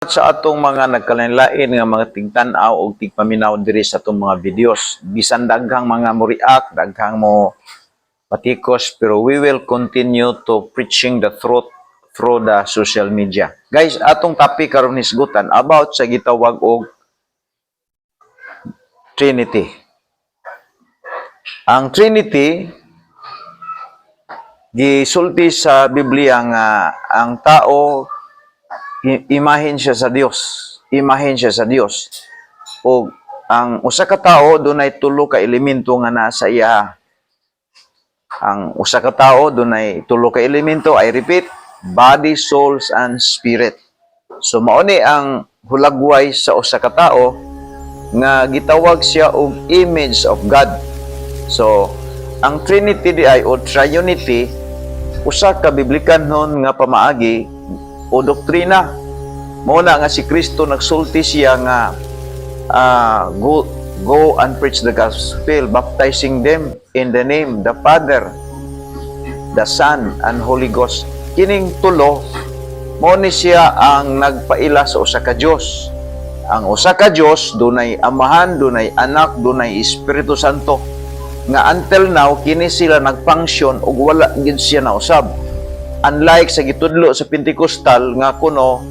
salamat sa atong mga nagkalain-lain nga mga tigtanaw o tigpaminaw diri sa atong mga videos. Bisan daghang mga mo react, daghang mo patikos, pero we will continue to preaching the truth through the social media. Guys, atong topic karon hisgutan about sa gitawag og Trinity. Ang Trinity gisulti sa Biblia nga ang tao imahen siya sa Dios. Imahen siya sa Dios. O ang usa ka tawo dunay tulo ka elemento nga nasa iya. Ang usa ka tawo dunay tulo ka elemento, I repeat, body, souls, and spirit. So mao ni ang hulagway sa usa ka tawo nga gitawag siya og image of God. So ang Trinity di ay o Triunity usa ka biblikanon nga pamaagi o doktrina. Muna nga si Kristo nagsulti siya nga go and preach the gospel, baptizing them in the name the Father, the Son, and Holy Ghost. Kining tulo mo ni siya ang nagpaila sa usa ka Dios. Ang usa ka Dios dunay Amahan, dunay Anak, dunay Espiritu Santo. Nga until now kini sila nagfunction ug wala gid siya nausab. Unlike sa gitudlo sa Pentecostal nga kuno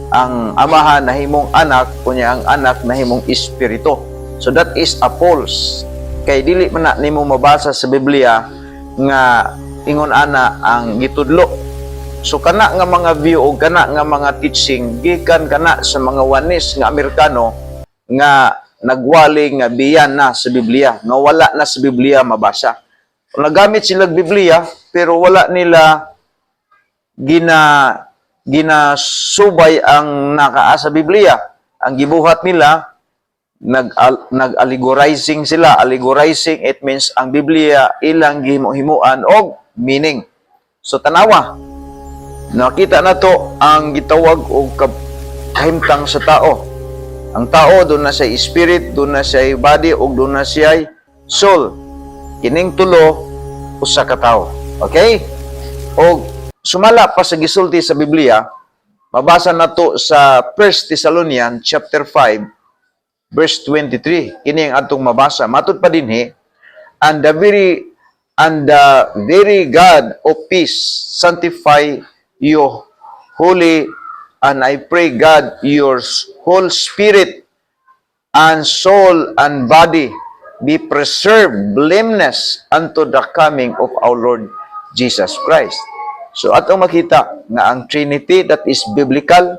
ang Amahan nahimong anak, kunya ang anak nahimong espiritu. So that is a false. Kay dili man na nimo mabasa sa Biblia nga ingon ana ang gitudlo. So kana nga mga view o kana nga mga teaching gikan kana sa mga wanis nga Amerikano nga nagwali nga biyan na sa Biblia, nga wala na sa Biblia mabasa. Nagamit sila Biblia pero wala nila ginasubay ang nakaa sa Biblia. Ang gibuhat nila, nag-allegorizing sila. Allegorizing, it means ang Biblia ilang gihimuan og meaning. So tanawa, nakita na to ang gitawag og kahimtang sa tao. Ang tao doon na siya spirit, doon na siya body, og doon na siya soul. Kining tulo usa ka tao. Okay? Og sumala pa sa gisulti sa Biblia, mabasa na to sa 1 Thessalonians chapter 5 verse 23. Kini ang atong mabasa. Matud pa dinhi, and the very God of peace sanctify you wholly, and I pray God your whole spirit and soul and body be preserved blameless unto the coming of our Lord Jesus Christ. So atong makita nga ang Trinity that is biblical,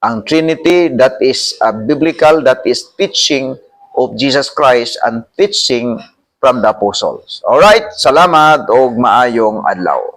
ang Trinity that is biblical, that is teaching of Jesus Christ and teaching from the apostles. Alright, salamat og maayong adlaw.